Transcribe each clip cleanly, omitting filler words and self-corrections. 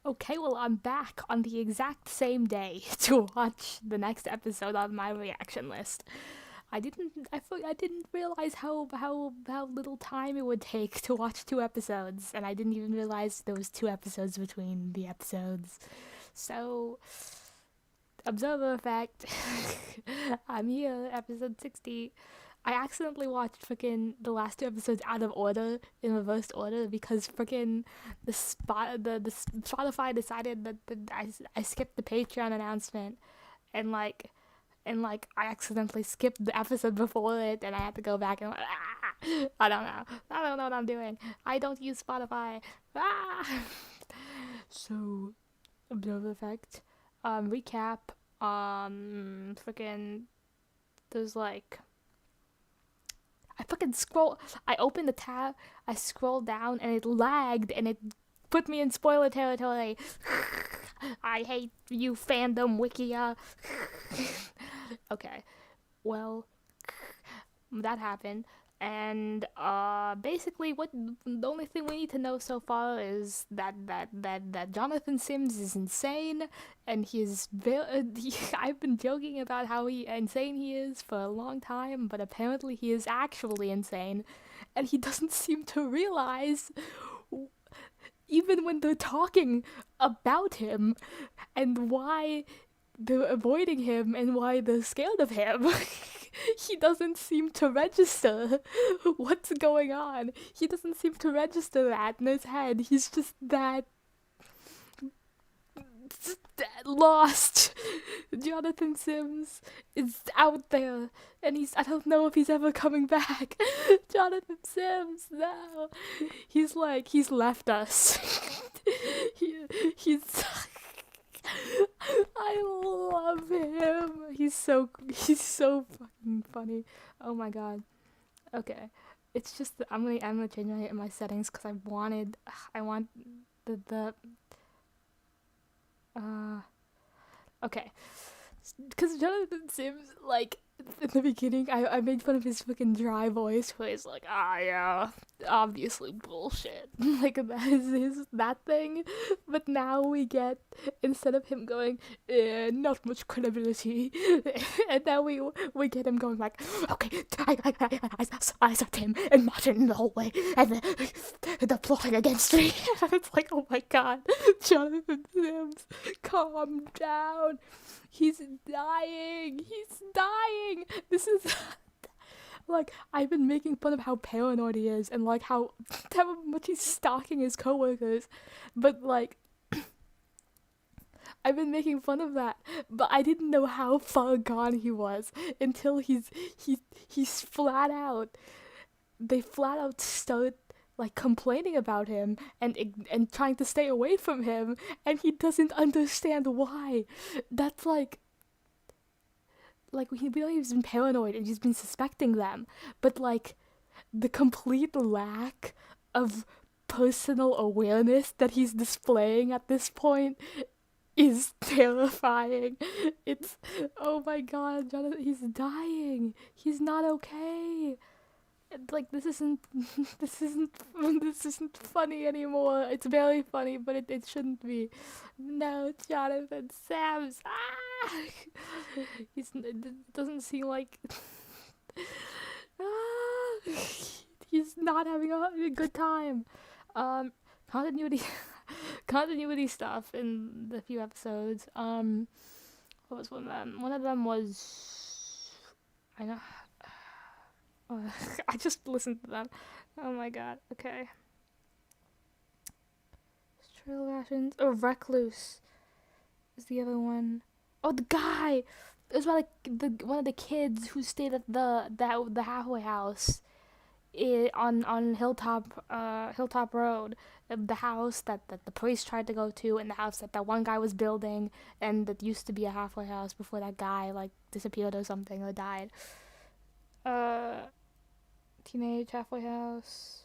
Okay, well, I'm back on the exact same day to watch the next episode on my reaction list. I didn't realize how little time it would take to watch two episodes, and I didn't even realize there was two episodes between the episodes. So, observer effect. I'm here, episode 60. I accidentally watched freaking the last two episodes out of order, in reversed order, because freaking the Spotify decided that I skipped the Patreon announcement, and like I accidentally skipped the episode before it, and I had to go back and I don't know. I don't know what I'm doing. I don't use Spotify. Ah! So, observer effect. Recap. Freaking. There's like I opened the tab, I scrolled down, and it lagged, and it put me in spoiler territory. I hate you, fandom Wikia. Okay, well, that happened. And basically, what the only thing we need to know so far is that Jonathan Sims is insane, and I've been joking about how insane he is for a long time, but apparently he is actually insane, and he doesn't seem to realize, even when they're talking about him and why they're avoiding him and why they're scared of him. He doesn't seem to register what's going on. He doesn't seem to register that in his head. He's just that lost. Jonathan Sims is out there, and I don't know if he's ever coming back. Jonathan Sims, no. He's left us. He's I love him. He's so fucking funny. Oh my god. Okay. It's just that I'm gonna change my settings because I want the okay. Because Jonathan Sims, like, in the beginning, I made fun of his fucking dry voice where he's like, yeah, obviously bullshit. Like, that is that thing. But now we get, instead of him going, not much credibility, and now we get him going like, okay, I saw Tim and Martin in the hallway, and they're plotting against me. It's like, oh my god, Jonathan Sims, calm down. He's dying. He's dying. This is like, I've been making fun of how paranoid he is and like how much he's stalking his coworkers, but like I've been making fun of that, but I didn't know how far gone he was until he's flat out. They flat out start like complaining about him and trying to stay away from him, and he doesn't understand why. That's like we know he's been paranoid and he's been suspecting them, but like the complete lack of personal awareness that he's displaying at this point is terrifying. It's, oh my god, Jonathan, he's dying. He's not okay. Like, this isn't this isn't funny anymore. It's barely funny, but it shouldn't be. No, Jonathan Sams. It doesn't seem like he's not having a good time. Continuity continuity stuff in the few episodes. What was one of them? One of them was, I know. I just listened to them. Oh my god. Okay. Trail rations. Oh, Recluse is the other one. Oh, the guy. It was about like one of the kids who stayed at the halfway house, on Hilltop Road. The house that the priest tried to go to, and the house that one guy was building, and that used to be a halfway house before that guy like disappeared or something or died. Teenage halfway house.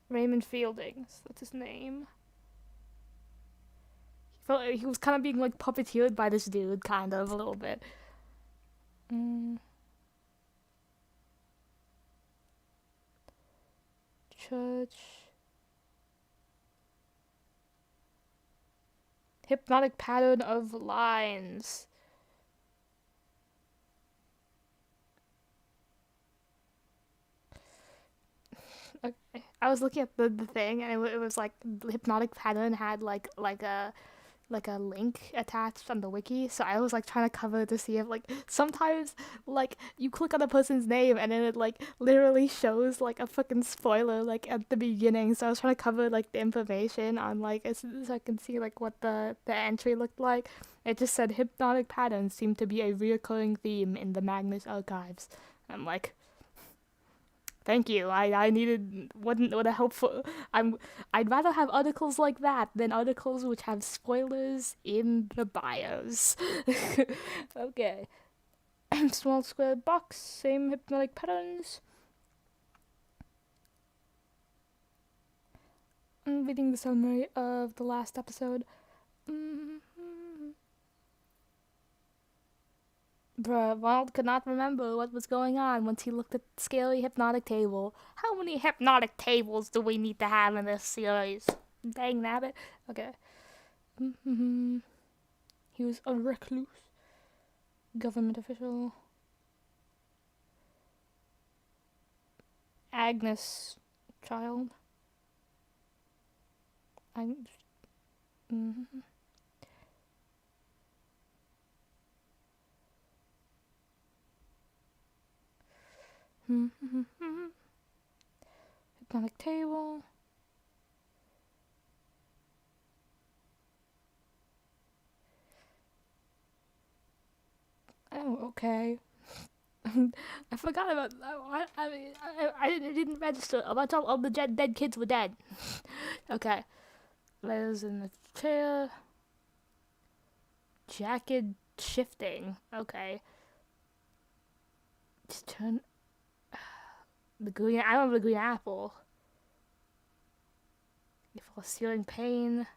Raymond Fieldings, that's his name. He felt like he was kind of being like puppeteered by this dude, kind of a little bit. Church. hypnotic pattern of lines. Okay. I was looking at the thing, and it was like the hypnotic pattern had like a link attached on the wiki, so I was like trying to cover to see if like sometimes like you click on a person's name and then it like literally shows like a fucking spoiler like at the beginning, so I was trying to cover like the information on like as soon as I can see like what the entry looked like. It just said hypnotic patterns seem to be a reoccurring theme in the Magnus Archives. I'm like, thank you. I needed what a helpful. I'd rather have articles like that than articles which have spoilers in the bios. Okay. Small square box, same hypnotic patterns. I'm reading the summary of the last episode. Bruh, Ronald could not remember what was going on once he looked at the scary hypnotic table. How many hypnotic tables do we need to have in this series? Dang nabbit. Okay. He was a recluse. Government official. Agnes child. Hypnotic table. Oh, okay. I forgot about. I didn't register. A bunch of all the dead kids were dead. Okay. Letters in the chair. Jacket shifting. Okay. Just turn. The green. I remember the green apple. You feel searing pain.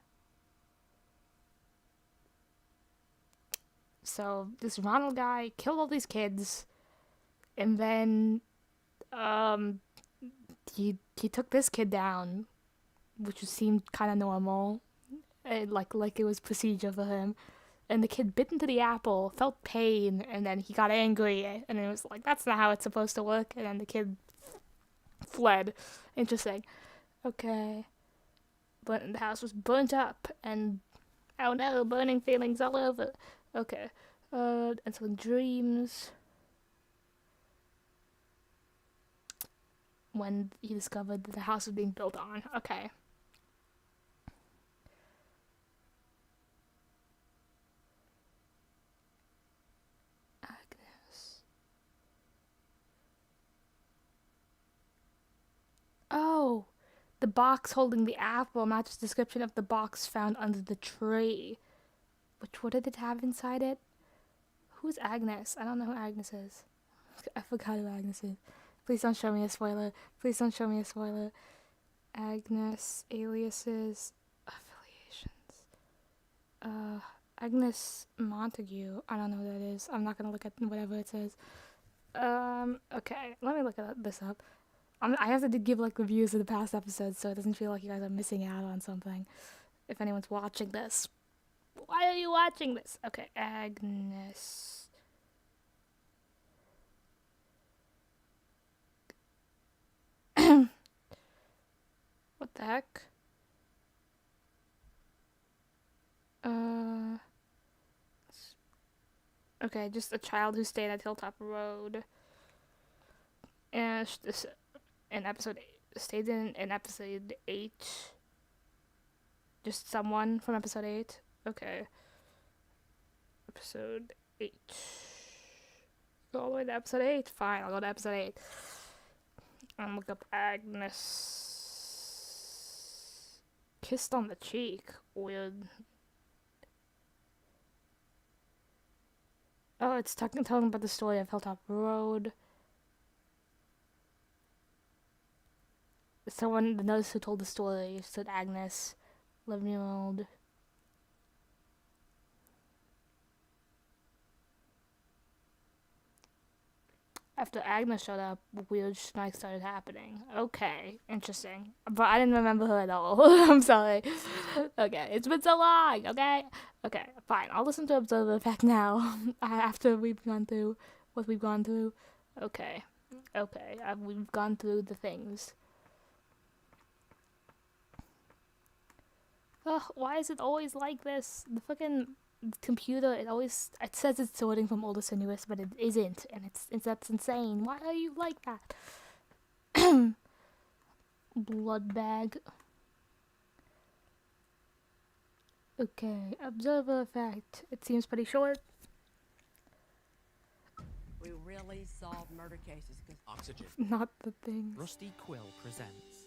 So this Ronald guy killed all these kids, and then he took this kid down, which seemed kind of normal, like it was procedure for him. And the kid bit into the apple, felt pain, and then he got angry, and it was like, that's not how it's supposed to work. And then the kid fled. Interesting. Okay. But the house was burnt up, and oh no, burning feelings all over. Okay. And so dreams. When he discovered that the house was being built on. Okay. Agnes. Oh, the box holding the apple matches description of the box found under the tree. What did it have inside it? Who's Agnes? I don't know who Agnes is. I forgot who Agnes is. Please don't show me a spoiler. Please don't show me a spoiler. Agnes, aliases, affiliations. Agnes Montague. I don't know who that is. I'm not gonna look at whatever it says. Okay. Let me look this up. I have to give like reviews of the past episodes so it doesn't feel like you guys are missing out on something. If anyone's watching this. Why are you watching this? Okay, Agnes. What the heck? Okay, just a child who stayed at Hilltop Road. And this in episode stayed in episode 8. Just someone from episode 8. Okay. Episode 8. Go all the way to episode 8. Fine, I'll go to episode 8. And look up Agnes. Kissed on the cheek. Weird. Oh, it's telling about the story of Hilltop Road. Someone, the nurse who told the story, said Agnes, 11-year-old. After Agnes showed up, weird shit started happening. Okay, interesting. But I didn't remember her at all. I'm sorry. Okay, it's been so long, okay? Okay, fine. I'll listen to Observer Effect now. After we've gone through what we've gone through. Okay. Okay, we've gone through the things. Ugh, why is it always like this? The fucking computer, it says it's sorting from oldest to newest, but it isn't, and that's insane. Why are you like that? Blood bag. Okay, observer effect. It seems pretty short. We really solve murder cases because Oxygen. Not the thing. Rusty Quill presents.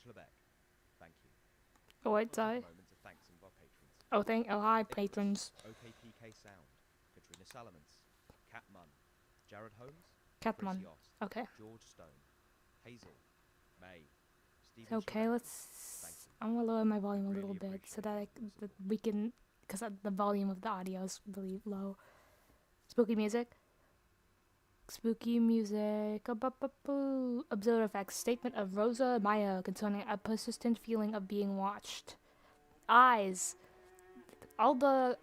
Schlebeck, thank you. Oh wait, sorry. Moments of thanks of our patrons. Oh hi patrons. OKPK Sound, Katrina Salamans, Cat Munn, Jared Holmes, Catman. Chris Yost, Okay. George Stone, Hazel, May, Stephen. Okay, Schlebeck. let's. Thank you. I'm gonna lower my volume a Really little bit so appreciate that we can, because the volume of the audio is really low. Spooky music. Spooky music. Observer effects. Statement of Rosa Maya concerning a persistent feeling of being watched. Eyes. All the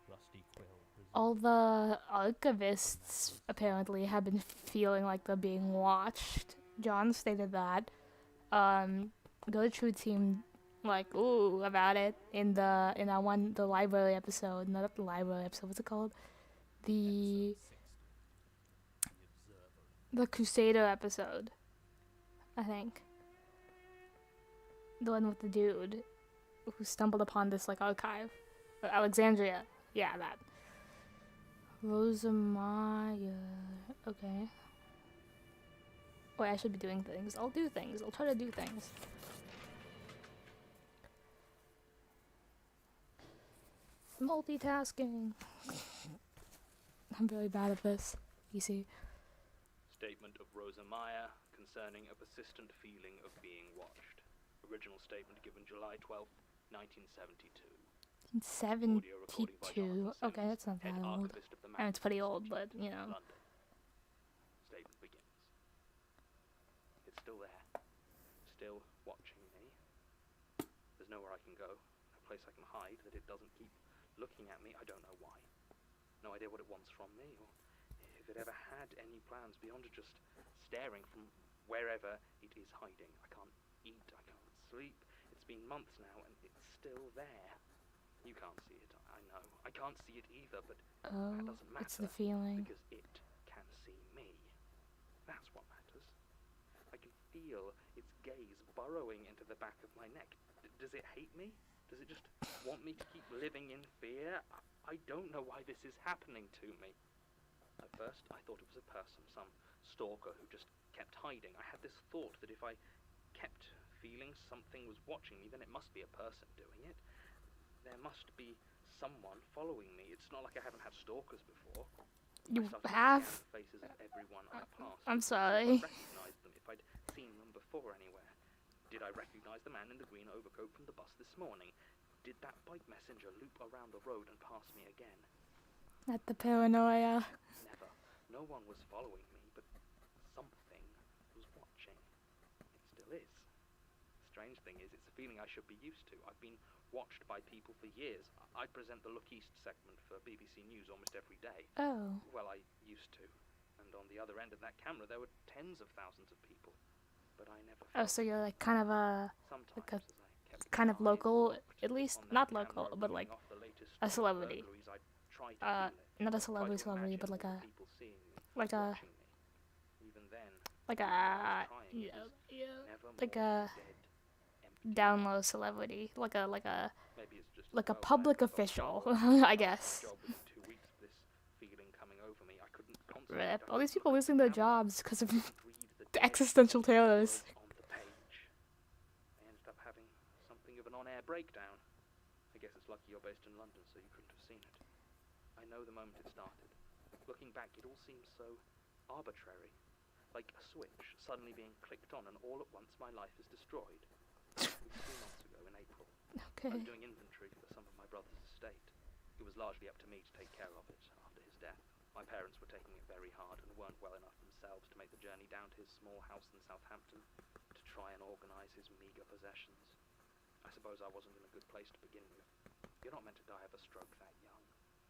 Rusty Quill all the archivists apparently have been feeling like they're being watched. John stated that. Gertrude seemed like ooh about it in the library episode. Not the library episode. What's it called? The Crusader episode, I think. The one with the dude who stumbled upon this like archive. Alexandria. Yeah, that. Rosa Maya. Okay. Wait, I should be doing things. I'll do things. I'll try to do things. Multitasking. I'm very bad at this. You see. Statement of Rosa Maya concerning a persistent feeling of being watched. Original statement given July 12th, 1972. In Audio recording by 72. Jonathan Okay, that's not Sims, that head old. archivist of the And it's Magnus pretty old, but Archives, you know. London. Statement begins. It's still there. Still watching me. There's nowhere I can go. No place I can hide that it doesn't keep looking at me. I don't know why. No idea what it wants from me, or if it ever had any plans beyond just staring from wherever it is hiding. I can't eat, I can't sleep. It's been months now, and it's still there. You can't see it, I know. I can't see it either, but that doesn't matter. It's the feeling. Because it can see me. That's what matters. I can feel its gaze burrowing into the back of my neck. Does it hate me? Does it just want me to keep living in fear? I don't know why this is happening to me. At first, I thought it was a person, some stalker who just kept hiding. I had this thought that if I kept feeling something was watching me, then it must be a person doing it. There must be someone following me. It's not like I haven't had stalkers before. You I started to have? scan the faces of everyone I passed. I'm to see sorry. if I recognized them, if I'd seen them before anywhere. Did I recognize the man in the green overcoat from the bus this morning? Did that bike messenger loop around the road and pass me again? Not the paranoia. Never. No one was following me, but something was watching. It still is. The strange thing is, it's a feeling I should be used to. I've been watched by people for years. I present the Look East segment for BBC News almost every day. Oh. Well, I used to. And on the other end of that camera, there were tens of thousands of people. But I never Oh, felt so you're like kind of a Sometimes, like a as I kept kind my of eyes local, locked at least on that not camera local, but like reeling off the latest a celebrity. burglaries, I'd try to feel it. Not a Try to celebrity, imagine but like all a the people seeing me, like a watching me. Even then, like I a was trying. It was never like more a dead, empty. down low celebrity, like a Maybe it's just like a well, public I never official, followed. I guess. My job within 2 weeks of this feeling coming over me. I couldn't concentrate. Rip. I All these couldn't people look at losing the their camera. jobs because of Read the the dead existential terrors. words on the page. I ended up having something of an on-air breakdown. I guess it's lucky you're based in London, so you couldn't have seen it. I know the moment it started. Looking back, it all seems so arbitrary. Like a switch suddenly being clicked on, and all at once my life is destroyed. It was 3 months ago in April. I Okay. was doing inventory for some of my brother's estate. It was largely up to me to take care of it after his death. My parents were taking it very hard and weren't well enough themselves to make the journey down to his small house in Southampton to try and organise his meagre possessions. I suppose I wasn't in a good place to begin with. You're not meant to die of a stroke that young.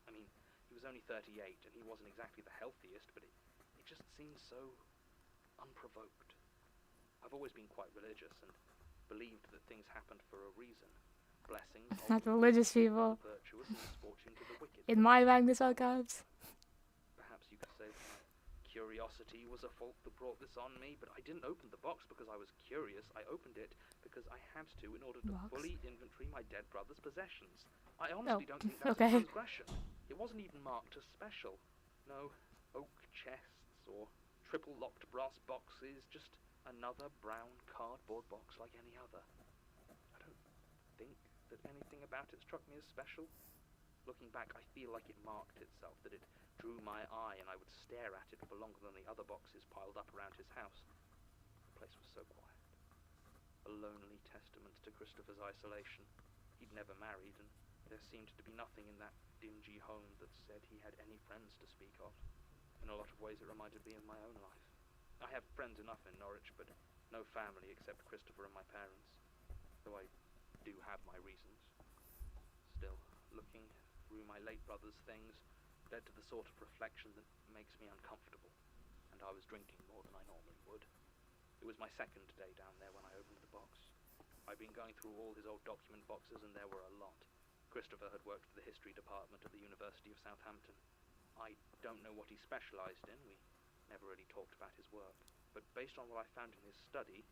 I mean, he was only 38 and he wasn't exactly the healthiest, but it just seemed so unprovoked. I've always been quite religious and believed that things happened for a reason. Blessings Not religious people. virtuous and misfortune to the wicked. In my Magnus Archives. Perhaps you could say that my curiosity was a fault that brought this on me, but I didn't open the box because I was curious. I opened it because I had to in order to Box? fully inventory my dead brother's possessions. I honestly don't think that's okay. a transgression. It wasn't even marked as special. No oak chests or triple locked brass boxes, just another brown cardboard box like any other. I don't think that anything about it struck me as special. Looking back, I feel like it marked itself, that it drew my eye and I would stare at it for longer than the other boxes piled up around his house. The place was so quiet. A lonely testament to Christopher's isolation. He'd never married, and there seemed to be nothing in that dingy home that said he had any friends to speak of. In a lot of ways, it reminded me of my own life. I have friends enough in Norwich, but no family except Christopher and my parents, though I do have my reasons. Still, looking through my late brother's things led to the sort of reflection that makes me uncomfortable, and I was drinking more than I normally would. It was my second day down there when I opened the box. I'd been going through all his old document boxes, and there were a lot. Christopher had worked for the history department at the University of Southampton. I don't know what he specialised in. We never really talked about his work. But based on what I found in his study,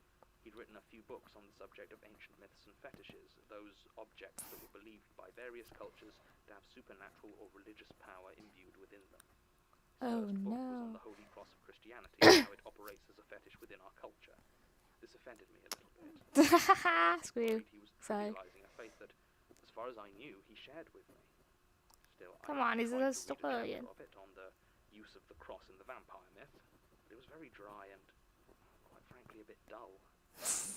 he'd written a few books on the subject of ancient myths and fetishes, those objects that were believed by various cultures to have supernatural or religious power imbued within them. His Oh first book was on no. the Holy Cross of Christianity and how it operates as a fetish within our culture. This offended me a little bit. Screw. He was Sorry. trivializing a faith that, as far as I knew, he shared with me. Still, Come I on, he's tried a to read historian. chapter of it on the use of the cross in the vampire myth, but it was very dry and, quite frankly, a bit dull.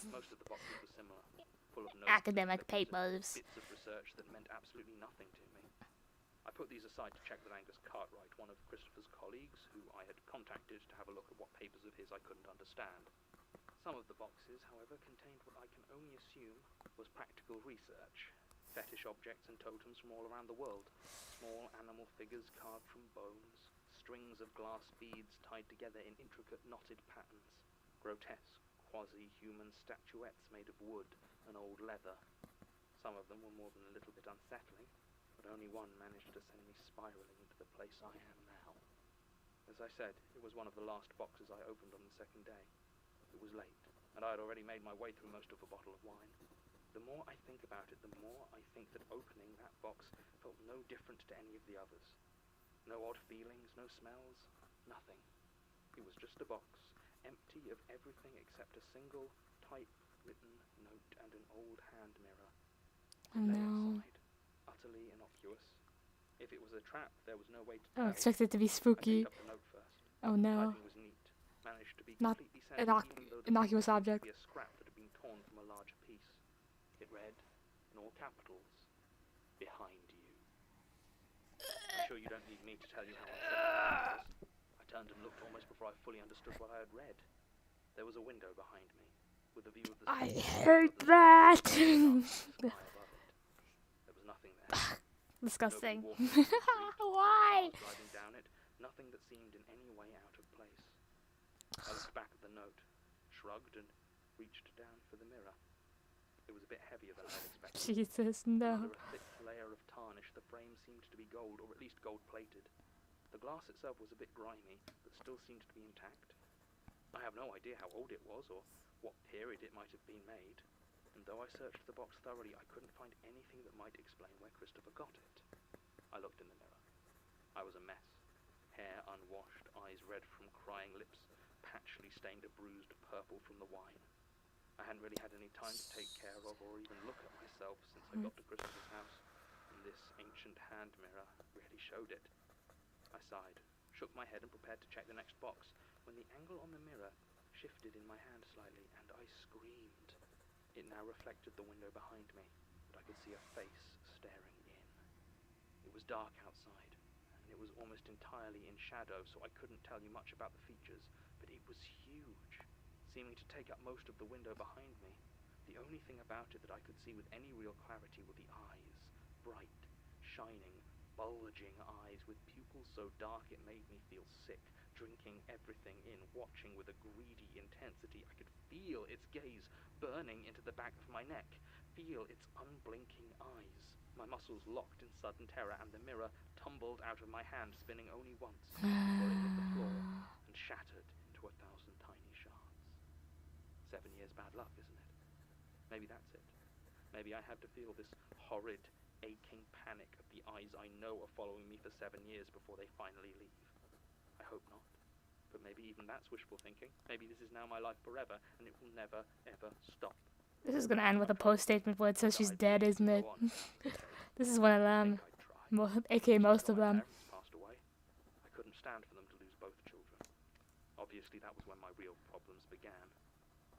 Most of the boxes were similar, full of notes, Academic clippings, and papers. bits of research that meant absolutely nothing to me. I put these aside to check with Angus Cartwright, one of Christopher's colleagues, who I had contacted to have a look at what papers of his I couldn't understand. Some of the boxes, however, contained what I can only assume was practical research. Fetish objects and totems from all around the world. Small animal figures carved from bones. Strings of glass beads tied together in intricate knotted patterns. Grotesque, quasi-human statuettes made of wood and old leather. Some of them were more than a little bit unsettling, but only one managed to send me spiraling into the place I am now. As I said, it was one of the last boxes I opened on the second day. It was late, and I had already made my way through most of a bottle of wine. The more I think about it, the more I think that opening that box felt no different to any of the others. No odd feelings, no smells, nothing. It was just a box, empty of everything except a single typewritten note and an old hand mirror. Oh Lay no. inside, utterly innocuous. If it was a trap, there was no way to I tell. expect it to be I spooky. picked up the note first. Oh no. Typing was neat. Managed to be Not completely sensitive, even though the innocuous picture seemed object. to be a scrap that had been torn from a larger piece. It read, in all capitals, "Behind you." I'm sure you don't need me to tell you how unsettling it was. I turned and looked almost before I fully understood what I had read. There was a window behind me, with a view of the I sea. hate that. The sky above it. There was nothing there. Disgusting. Nobody walking down the street, Why? cars driving down it, nothing that seemed in any way out of place. I looked back at the note, shrugged, and reached down for the mirror. It was a bit heavier than I had expected. Jesus, no. Under a thick layer of tarnish, the frame seemed to be gold, or at least gold-plated. The glass itself was a bit grimy, but still seemed to be intact. I have no idea how old it was, or what period it might have been made, and though I searched the box thoroughly, I couldn't find anything that might explain where Christopher got it. I looked in the mirror. I was a mess. Hair unwashed, eyes red from crying, lips patchily stained a bruised purple from the wine. I hadn't really had any time to take care of or even look at myself since I got to Christopher's house, and this ancient hand mirror really showed it. I sighed, shook my head and prepared to check the next box, when the angle on the mirror shifted in my hand slightly, and I screamed. It now reflected the window behind me, but I could see a face staring in. It was dark outside, and and it was almost entirely in shadow, so I couldn't tell you much about the features, but it was huge, seeming to take up most of the window behind me. The only thing about it that I could see with any real clarity were the eyes, bright, shining, bulging eyes with pupils so dark it made me feel sick, drinking everything in, watching with a greedy intensity. I could feel its gaze burning into the back of my neck, feel its unblinking eyes. My muscles locked in sudden terror, and the mirror tumbled out of my hand, spinning only once before it hit the floor and shattered into 1,000 tiny shards. 7 years bad luck, isn't it? Maybe that's it. Maybe I have to feel this horrid, aching panic of the eyes I know are following me for 7 years before they finally leave. I hope not. But maybe even that's wishful thinking. Maybe this is now my life forever, and it will never, ever stop. This is gonna end with a post statement where it says she's dead, isn't it? This is one of them, aka most of them. My parents passed away. I couldn't stand for them to lose both children. Obviously, that was when my real problems began.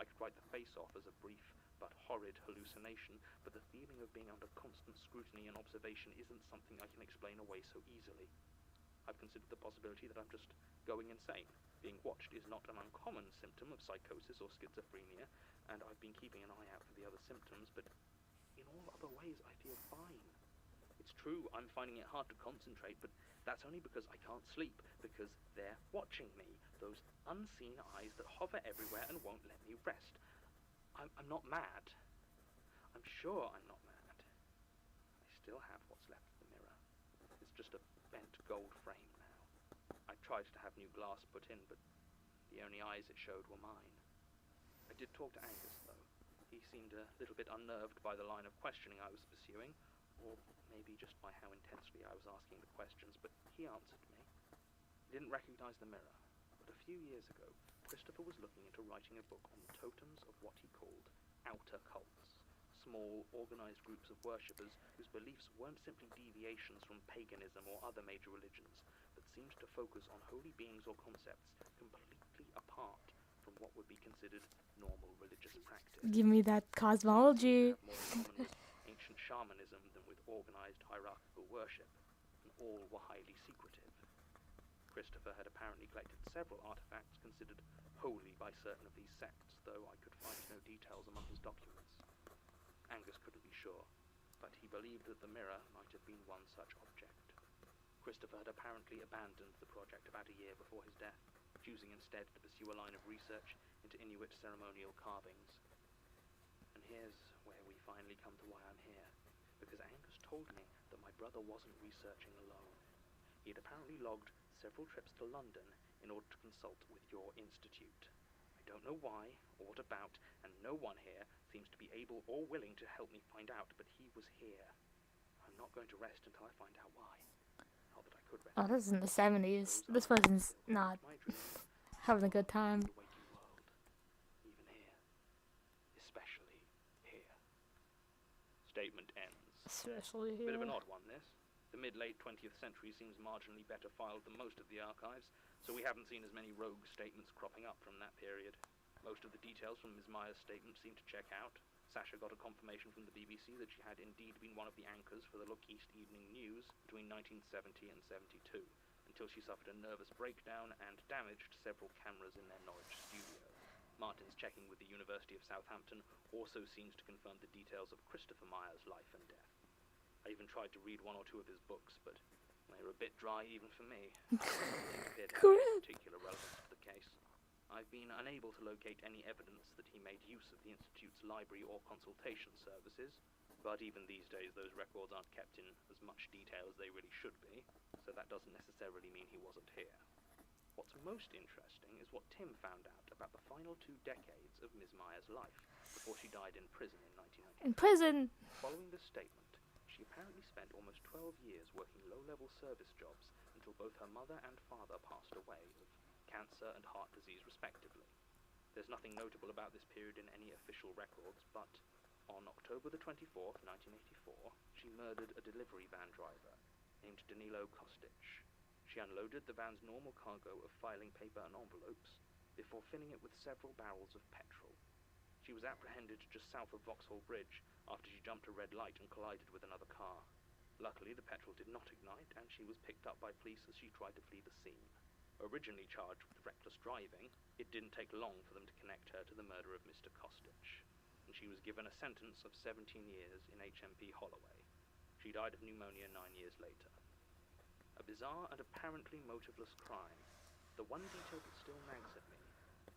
I could write the face off as a brief but horrid hallucination, but the feeling of being under constant scrutiny and observation isn't something I can explain away so easily. I've considered the possibility that I'm just going insane. Being watched is not an uncommon symptom of psychosis or schizophrenia, and I've been keeping an eye out for the other symptoms, but in all other ways I feel fine. It's true, I'm finding it hard to concentrate, but that's only because I can't sleep, because they're watching me, those unseen eyes that hover everywhere and won't let me rest. I'm not mad. I'm sure I'm not mad. I still have what's left of the mirror. It's just a bent gold frame now. I tried to have new glass put in, but the only eyes it showed were mine. I did talk to Angus, though. He seemed a little bit unnerved by the line of questioning I was pursuing, or maybe just by how intensely I was asking the questions, but he answered me. He didn't recognize the mirror, but a few years ago, Christopher was looking into writing a book on the totems of what he called outer cults, small, organized groups of worshippers whose beliefs weren't simply deviations from paganism or other major religions, but seemed to focus on holy beings or concepts completely apart from what would be considered normal religious practice. Give me that cosmology. More in common with ancient shamanism than with organized hierarchical worship, and all were highly secretive. Christopher had apparently collected several artifacts considered holy by certain of these sects, though I could find no details among his documents. Angus couldn't be sure, but he believed that the mirror might have been one such object. Christopher had apparently abandoned the project about a year before his death, choosing instead to pursue a line of research into Inuit ceremonial carvings. And here's where we finally come to why I'm here, because Angus told me that my brother wasn't researching alone. He had apparently logged several trips to London in order to consult with your institute. I don't know why or what about, and no one here seems to be able or willing to help me find out, but he was here. I'm not going to rest until I find out why. Not that I could rest. Oh, this is in the 70s. This person's not My dreams having a good time. the waking world, even here, especially here. Statement ends. Especially Bit of here. an odd one, this. The mid-late 20th century seems marginally better filed than most of the archives, so we haven't seen as many rogue statements cropping up from that period. Most of the details from Ms. Meyer's statement seem to check out. Sasha got a confirmation from the BBC that she had indeed been one of the anchors for the Look East Evening News between 1970 and 72, until she suffered a nervous breakdown and damaged several cameras in their Norwich studio. Martin's checking with the University of Southampton also seems to confirm the details of Christopher Meyer's life and death. I even tried to read one or two of his books, but they were a bit dry even for me. They didn't appear to have any particular relevance to the case. I've been unable to locate any evidence that he made use of the Institute's library or consultation services, but even these days those records aren't kept in as much detail as they really should be, so that doesn't necessarily mean he wasn't here. What's most interesting is what Tim found out about the final 2 decades of Ms. Meyer's life, before she died in prison in 1990. In prison. Following this statement, she apparently spent almost 12 years working low-level service jobs until both her mother and father passed away of cancer and heart disease respectively. There's nothing notable about this period in any official records, but on October the 24th, 1984, she murdered a delivery van driver named Danilo Kostic. She unloaded the van's normal cargo of filing paper and envelopes before filling it with several barrels of petrol. She was apprehended just south of Vauxhall Bridge after she jumped a red light and collided with another car. Luckily, the petrol did not ignite, and she was picked up by police as she tried to flee the scene. Originally charged with reckless driving, it didn't take long for them to connect her to the murder of Mr. Kostic, and she was given a sentence of 17 years in HMP Holloway. She died of pneumonia 9 years later. A bizarre and apparently motiveless crime. The one detail that still nags at me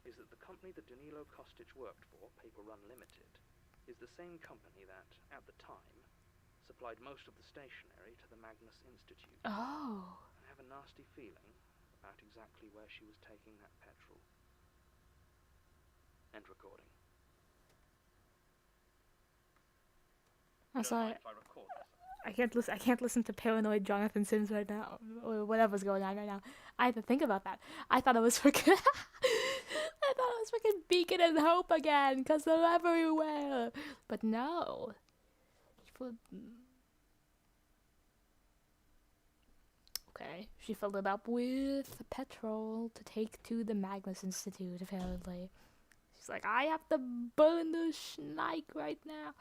is that the company that Danilo Kostic worked for, Paper Run Limited, is the same company that, at the time, supplied most of the stationery to the Magnus Institute. Oh. I have a nasty feeling about exactly where she was taking that petrol. End recording. I'm Don't sorry. mind if I record this. I can't listen to paranoid Jonathan Sims right now, or whatever's going on right now. I have to think about that. I thought it was freaking I thought it was freaking Beacon and Hope again, cause they're everywhere. But no. Okay, she filled it up with petrol to take to the Magnus Institute, apparently. She's like, I have to burn the schneik right now.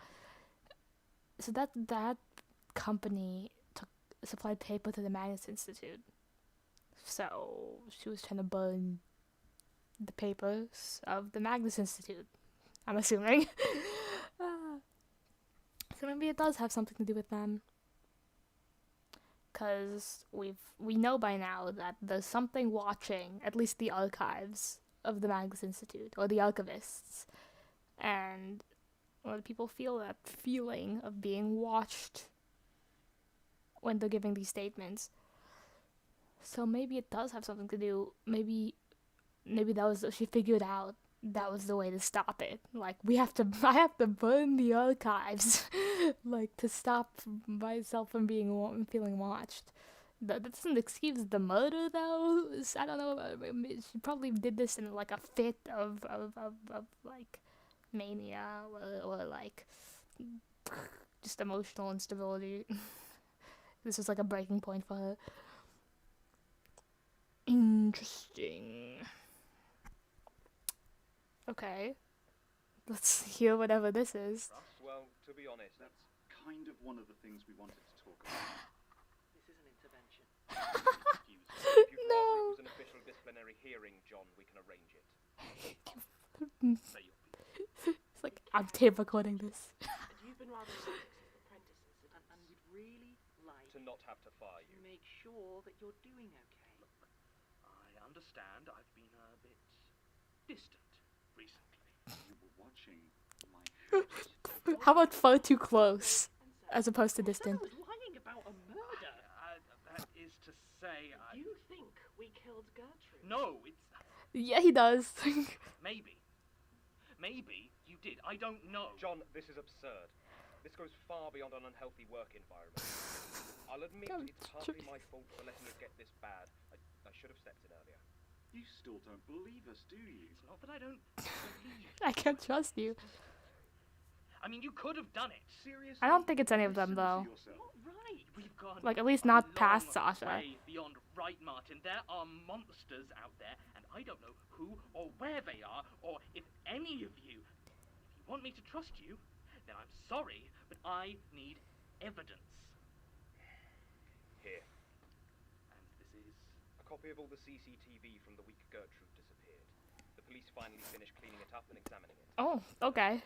So that company supplied paper to the Magnus Institute. So she was trying to burn the papers of the Magnus Institute, I'm assuming. So maybe it does have something to do with them. Because we know by now that there's something watching at least the archives of the Magnus Institute, or the archivists. And a lot of people feel that feeling of being watched when they're giving these statements. So maybe it does have something to do. Maybe that was, she figured out that was the way to stop it. Like, I have to burn the archives, like, to stop myself from feeling watched. That doesn't excuse the murder, though. I don't know. She probably did this in like a fit of like mania or like just emotional instability. This was like a breaking point for her. Interesting. Okay. Let's hear whatever this is. Well, to be honest, That's kind of one of the things we wanted to talk about. This is an intervention. if you No. thought it was an official disciplinary hearing, John, we can arrange it. Say your piece. It's like, I'm tape recording this. And you've been rather lax as the apprentice incident, and we'd really like To not have to fire to you. make sure that you're doing okay. I understand I've been a bit distant recently. You were watching my house. How about far too close as opposed to distant? I was lying about a murder. That is to say, You think we killed Gertrude? No, it's... Yeah, he does. Maybe. Maybe you did. I don't know. John, this is absurd. This goes far beyond an unhealthy work environment. I'll admit it's partly my fault for letting it get this bad. I should have stepped in earlier. You still don't believe us, do you? It's not that I don't believe. I can't trust you. I mean, you could have done it. Seriously? I don't think it's any of them, Listen to though. yourself. Not right. We've gone Like, at least a not past long Sasha. way beyond right, Martin. There are monsters out there, and I don't know who or where they are, or if any of you. If you want me to trust you, then I'm sorry, but I need evidence. Here. And this is... A copy of all the CCTV from the week Gertrude disappeared. The police finally finished cleaning it up and examining it. Oh, okay.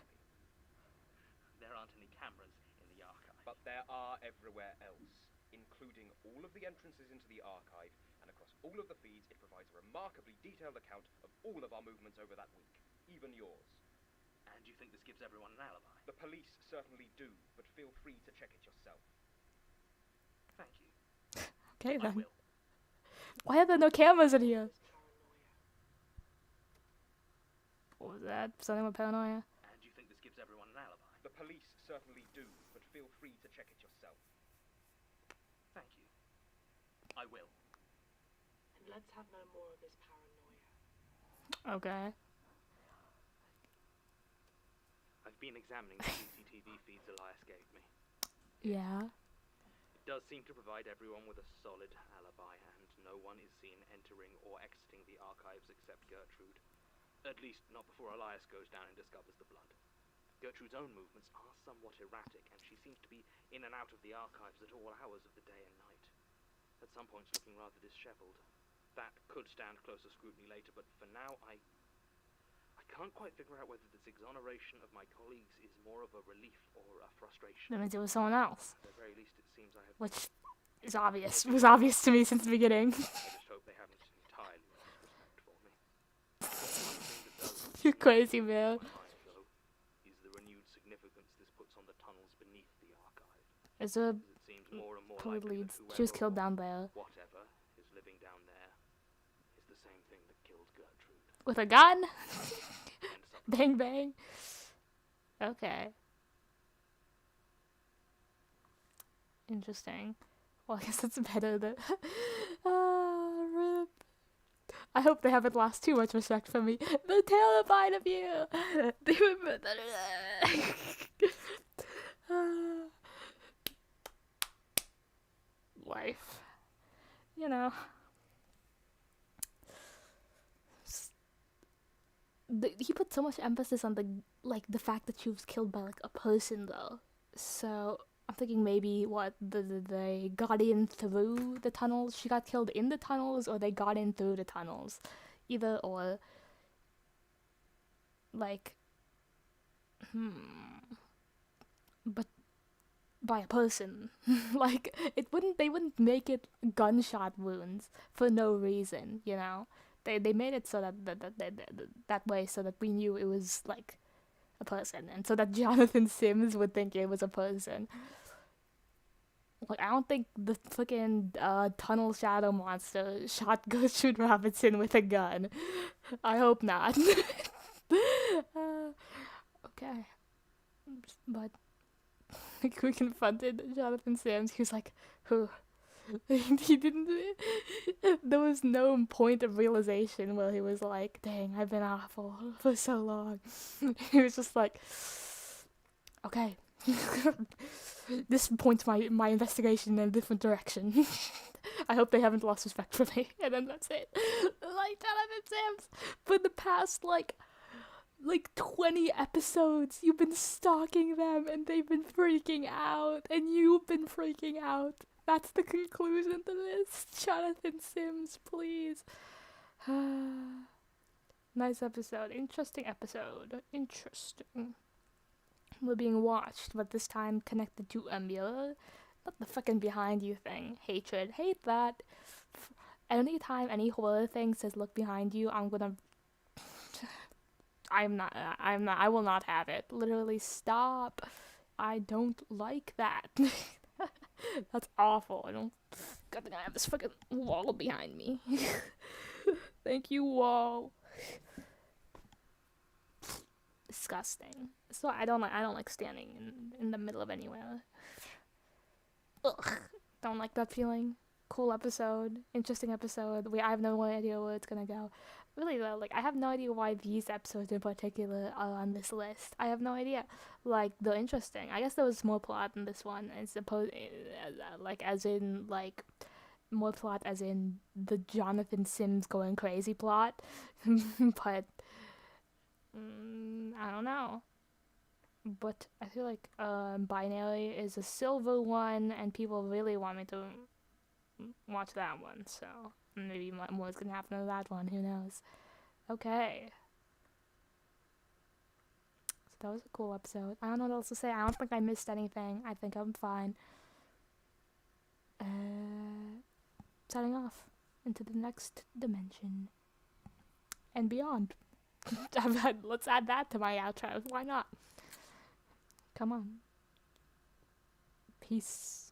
There aren't any cameras in the archive. But there are everywhere else, including all of the entrances into the archive, and across all of the feeds it provides a remarkably detailed account of all of our movements over that week, even yours. And you think this gives everyone an alibi? The police certainly do, but feel free to check it yourself. Thank you. Okay, I then. will. Why are there no cameras in here? What was that? Something with paranoia? And you think this gives everyone an alibi? The police certainly do, but feel free to check it yourself. Thank you. I will. And let's have no more of this paranoia. Okay. I've been examining the CCTV feeds Elias gave me. Yeah. It does seem to provide everyone with a solid alibi, and no one is seen entering or exiting the archives except Gertrude. At least not before Elias goes down and discovers the blood. Gertrude's own movements are somewhat erratic, and she seems to be in and out of the archives at all hours of the day and night. At some points looking rather disheveled. That could stand closer scrutiny later, but for now I can't quite figure out whether this exoneration of my colleagues is more of a relief or a frustration. That means it was someone else, At the very least, it seems I have... which is obvious. It was obvious to me since the beginning. I just hope they haven't entirely lost respect for me. One thing that does You're crazy, man. mind, though, is the renewed significance this puts on the tunnels beneath the archive. It's a As it seems more and more probably likely that she was whoever killed or down there whatever is living down there is the same thing that killed Gertrude. with a gun. And Bang bang. Okay. Interesting. Well, I guess it's better that. Rip. I hope they haven't lost too much respect for me. They're terrified of you. They were. Life. You know. He put so much emphasis on the fact that she was killed by like a person though. So I'm thinking maybe they got in through the tunnels. She got killed in the tunnels, or they got in through the tunnels. Either or. Like, but by a person. Like they wouldn't make it gunshot wounds for no reason, you know. They made it so that way so that we knew it was like a person, and so that Jonathan Sims would think it was a person. Like, I don't think the fucking tunnel shadow monster shot Gertrude Robinson with a gun. I hope not. Okay. But we confronted Jonathan Sims. He was like, who? He didn't. There was no point of realization where he was like, dang, I've been awful for so long. He was just like, okay. This points my investigation in a different direction. I hope they haven't lost respect for me. And then that's it. Like, Jonathan Sims, for the past, like 20 episodes, you've been stalking them, and they've been freaking out, and you've been freaking out. That's the conclusion to this. Jonathan Sims, please. Nice episode. Interesting episode. Interesting. We're being watched, but this time connected to a mirror. Not the fucking behind you thing. Hatred. Hate that. Anytime any horror thing says look behind you, I will not have it. Literally, stop. I don't like that. That's awful. Good thing I have this fucking wall behind me. Thank you, wall. Disgusting. So I don't like standing in the middle of anywhere. Ugh. Don't like that feeling. Cool episode. Interesting episode. I have no idea where it's gonna go. Really though, like, I have no idea why these episodes in particular are on this list. I have no idea. Like, they're interesting. I guess there was more plot in this one. I suppose, more plot as in the Jonathan Sims going crazy plot. But, I don't know. But I feel like Binary is a silver one, and people really want me to watch that one, so maybe more is gonna happen to that one, who knows. Okay. So that was a cool episode. I don't know what else to say. I don't think I missed anything. I think I'm fine. Signing off into the next dimension and beyond. Let's add that to my outro. Why not? Come on. Peace.